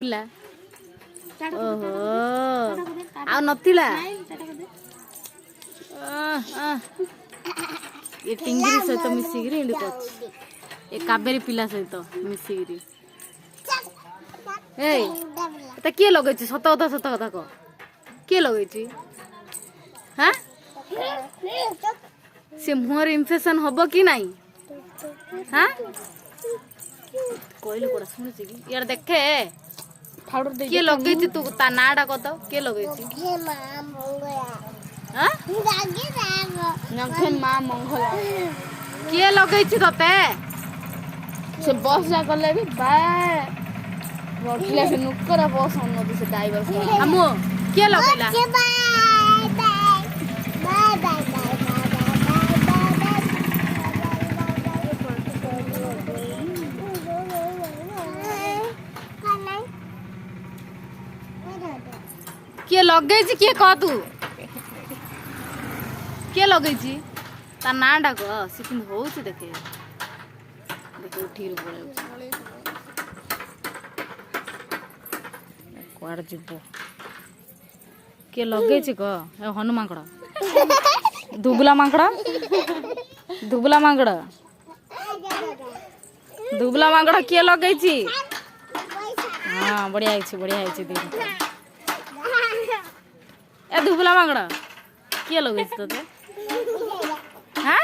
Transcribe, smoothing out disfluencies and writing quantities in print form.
ओहो आ नथिला ये टिंगिरी सहित मिसिकी इंडी करछि ए काबेरी पिला सहित मिसिकी ए एटा के लगैछि सत कथा को के लगैछि हां से मुहर इन्फेक्शन हबो कि नाही हां कोइले कोरा सुनछि कि यार देखे फाउडर दे के लगैछि तू ता नाडा कत के लगैछि के मां मंगला हां नखे मां मंगला के लगैछि तते से बस जा गले भी बाय रोटिला से नुकरा बस हम से ड्राइवर हमो के लगैला बाय बाय बाय बाय के लगे किए कह तू के लगे ता नाडा कह से कि हो देखे देखे उठी कुआड़ जीव के लगे कह हनु मांकड़ दुबला मांकड़ दुबला मांकड़ दुबला मांकड़ के लगे हाँ बढ़िया है दिन ए दुबला मांगड़ा किए लगे तोते हाँ